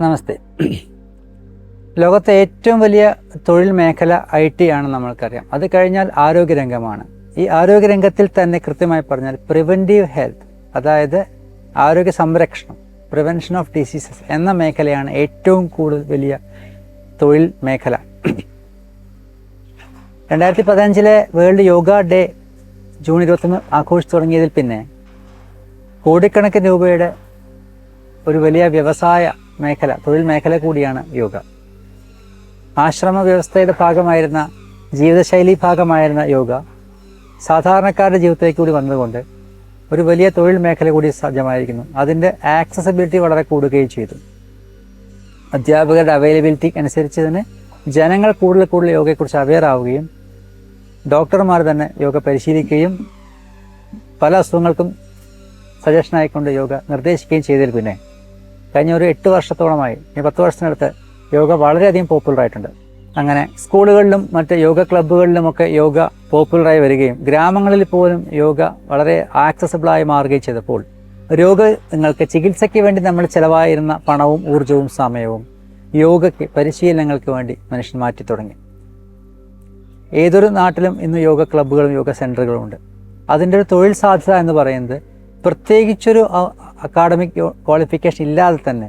നമസ്തേ. ലോകത്തെ ഏറ്റവും വലിയ തൊഴിൽ മേഖല IT ആണ് നമ്മൾക്കറിയാം. അത് കഴിഞ്ഞാൽ ആരോഗ്യരംഗമാണ്. ഈ ആരോഗ്യരംഗത്തിൽ തന്നെ കൃത്യമായി പറഞ്ഞാൽ പ്രിവെൻറ്റീവ് ഹെൽത്ത്, അതായത് ആരോഗ്യ സംരക്ഷണം, പ്രിവെൻഷൻ ഓഫ് ഡിസീസസ് എന്ന മേഖലയാണ് ഏറ്റവും കൂടുതൽ വലിയ തൊഴിൽ മേഖല. 2015 വേൾഡ് യോഗ ഡേ ജൂൺ 21 ആഘോഷിച്ചു തുടങ്ങിയതിൽ പിന്നെ കോടിക്കണക്കിന് രൂപയുടെ ഒരു വലിയ വ്യവസായ മേഖല, തൊഴിൽ മേഖല കൂടിയാണ് യോഗ. ആശ്രമ വ്യവസ്ഥയുടെ ഭാഗമായിരുന്ന, ജീവിതശൈലി ഭാഗമായിരുന്ന യോഗ സാധാരണക്കാരുടെ ജീവിതത്തിലേക്ക് കൂടി വന്നതുകൊണ്ട് ഒരു വലിയ തൊഴിൽ മേഖല കൂടി സാധ്യമായിരിക്കുന്നു. അതിൻ്റെ ആക്സസിബിലിറ്റി വളരെ കൂടുകയും ചെയ്തു. അധ്യാപകരുടെ അവൈലബിലിറ്റി അനുസരിച്ച് തന്നെ ജനങ്ങൾ കൂടുതൽ യോഗയെക്കുറിച്ച് അവെയർ ആവുകയും ഡോക്ടർമാർ തന്നെ യോഗ പരിശീലിക്കുകയും പല അസുഖങ്ങൾക്കും സജഷനായിക്കൊണ്ട് യോഗ നിർദ്ദേശിക്കുകയും ചെയ്തതിൽ പിന്നെ കഴിഞ്ഞ ഒരു 8 വർഷത്തോളമായി, 10 വർഷത്തിനടുത്ത് യോഗ വളരെയധികം പോപ്പുലറായിട്ടുണ്ട്. അങ്ങനെ സ്കൂളുകളിലും മറ്റ് യോഗ ക്ലബ്ബുകളിലുമൊക്കെ യോഗ പോപ്പുലറായി വരികയും ഗ്രാമങ്ങളിൽ പോലും യോഗ വളരെ ആക്സസിബിളായി മാറുകയും ചെയ്തപ്പോൾ രോഗങ്ങൾക്ക് ചികിത്സയ്ക്ക് വേണ്ടി നമ്മൾ ചിലവായിരുന്ന പണവും ഊർജവും സമയവും യോഗയ്ക്ക്, പരിശീലനങ്ങൾക്ക് വേണ്ടി മനുഷ്യൻ മാറ്റി തുടങ്ങി. ഏതൊരു നാട്ടിലും ഇന്ന് യോഗ ക്ലബ്ബുകളും യോഗ സെൻ്ററുകളും ഉണ്ട്. അതിൻ്റെ ഒരു തൊഴിൽ സാധ്യത എന്ന് പറയുന്നത് പ്രത്യേകിച്ചൊരു അക്കാഡമിക് ക്വാളിഫിക്കേഷൻ ഇല്ലാതെ തന്നെ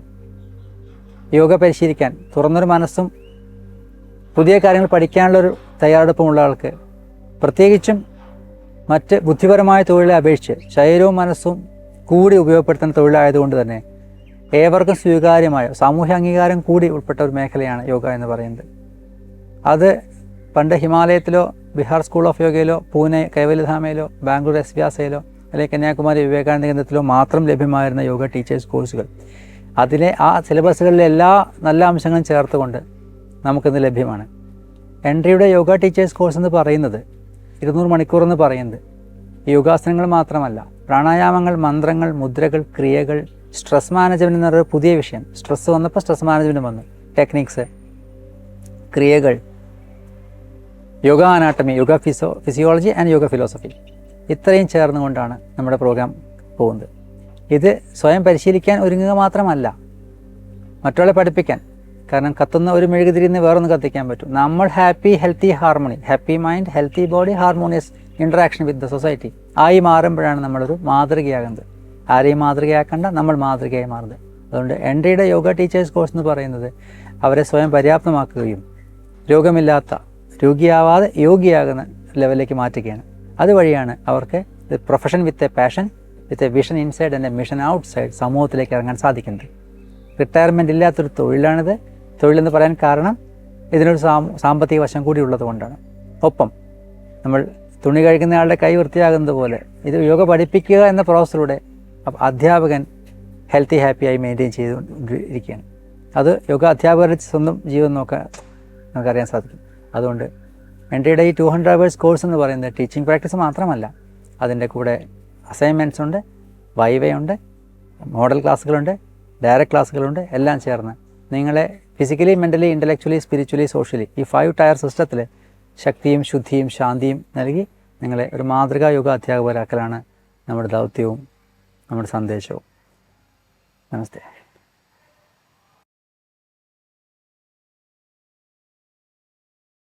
യോഗ പരിശീലിക്കാൻ തുറന്നൊരു മനസ്സും പുതിയ കാര്യങ്ങൾ പഠിക്കാനുള്ളൊരു തയ്യാറെടുപ്പുമുള്ള ആൾക്ക്, പ്രത്യേകിച്ചും മറ്റ് ബുദ്ധിപരമായ തൊഴിലെ അപേക്ഷിച്ച് ശരീരവും മനസ്സും കൂടി ഉപയോഗപ്പെടുത്തുന്ന തൊഴിലായതുകൊണ്ട് തന്നെ ഏവർക്കും സ്വീകാര്യമായ, സാമൂഹ്യ അംഗീകാരം കൂടി ഉൾപ്പെട്ട ഒരു മേഖലയാണ് യോഗ എന്ന് പറയുന്നത്. അത് പണ്ട് ഹിമാലയത്തിലോ ബീഹാർ സ്കൂൾ ഓഫ് യോഗയിലോ പൂനെ കൈവല്യധാമയിലോ ബാംഗ്ലൂർ SVSയിലോ അല്ലെങ്കിൽ കന്യാകുമാരി വിവേകാനന്ദ കേന്ദ്രത്തിലോ മാത്രം ലഭ്യമായിരുന്ന യോഗ ടീച്ചേഴ്സ് കോഴ്സുകൾ, അതിലെ ആ സിലബസുകളിലെ എല്ലാ നല്ല അംശങ്ങളും ചേർത്തുകൊണ്ട് നമുക്കിന്ന് ലഭ്യമാണ്. എൻട്രിയുടെ യോഗ ടീച്ചേഴ്സ് കോഴ്സ് എന്ന് പറയുന്നത് 200 മണിക്കൂർ എന്ന് പറയുന്നത് യോഗാസനങ്ങൾ മാത്രമല്ല, പ്രാണായാമങ്ങൾ, മന്ത്രങ്ങൾ, മുദ്രകൾ, ക്രിയകൾ, സ്ട്രെസ് മാനേജ്മെൻറ്റ് എന്നൊരു പുതിയ വിഷയം. സ്ട്രെസ് വന്നപ്പോൾ സ്ട്രെസ് മാനേജ്മെൻറ്റ് വന്നു, ടെക്നിക്സ്, ക്രിയകൾ, yoga anatomy, yoga physiology and yoga philosophy, ഇത്രയും ചേർന്നുകൊണ്ടാണ് നമ്മുടെ പ്രോഗ്രാം പോകുന്നത്. ഇത് സ്വയം പരിശീലിക്കാൻ ഒരുങ്ങുക മാത്രമല്ല, മറ്റുള്ളവരെ പഠിപ്പിക്കാൻ. കാരണം കത്തുന്ന ഒരു മെഴുകുതിരിന്ന് വേറൊന്ന് കത്തിക്കാൻ പറ്റും. നമ്മൾ happy, healthy, harmony, happy mind, healthy body, harmonious interaction with the society ആയി മാറുമ്പോഴാണ് നമ്മളൊരു മാതൃകയാകുന്നത്. ആരെയും മാതൃകയാക്കേണ്ട, നമ്മൾ മാതൃകയായി മാറുന്നത്. അതുകൊണ്ട് എൻട്രിയുടെ യോഗ ടീച്ചേഴ്സ് കോഴ്സ് എന്ന് പറയുന്നത് അവരെ സ്വയം പര്യാപ്തമാക്കുകയും രോഗമില്ലാത്ത, രോഗിയാവാതെ യോഗിയാകുന്ന ലെവലിലേക്ക് മാറ്റുകയാണ്. അതുവഴിയാണ് അവർക്ക് profession with a passion, with a vision inside and A mission out side സമൂഹത്തിലേക്ക് ഇറങ്ങാൻ സാധിക്കുന്നത്. റിട്ടയർമെൻറ്റ് ഇല്ലാത്തൊരു തൊഴിലാണിത്. തൊഴിലെന്ന് പറയാൻ കാരണം ഇതിനൊരു സാമ്പത്തിക വശം കൂടി ഉള്ളത് കൊണ്ടാണ്. ഒപ്പം നമ്മൾ തുണി കഴിക്കുന്നയാളുടെ കൈ വൃത്തിയാകുന്നത് പോലെ ഇത് യോഗ പഠിപ്പിക്കുക എന്ന പ്രോസസ്സിലൂടെ അധ്യാപകൻ ഹെൽത്തി ഹാപ്പിയായി മെയിൻറ്റെയിൻ ചെയ്തുകൊണ്ടിരിക്കുകയാണ്. അത് യോഗ അധ്യാപകരുടെ സ്വന്തം ജീവൻ നമുക്കറിയാൻ സാധിക്കും. അതുകൊണ്ട് എൻട്രിയുടെ ഈ 200 hours കോഴ്സ് എന്ന് പറയുന്നത് ടീച്ചിങ് പ്രാക്ടീസ് മാത്രമല്ല, അതിൻ്റെ കൂടെ അസൈൻമെൻറ്റ്സ് ഉണ്ട്, വൈവയുണ്ട്, മോഡൽ ക്ലാസ്സുകളുണ്ട്, ഡയറക്റ്റ് ക്ലാസ്സുകളുണ്ട്. എല്ലാം ചേർന്ന് നിങ്ങളെ physically, mentally, intellectually, spiritually, socially ഈ 5 ടയർ സിസ്റ്റത്തിൽ ശക്തിയും ശുദ്ധിയും ശാന്തിയും നൽകി നിങ്ങളെ ഒരു മാതൃകാ യോഗ അധ്യാപകരാക്കലാണ് നമ്മുടെ ദൗത്യവും നമ്മുടെ സന്ദേശവും. നമസ്തേ.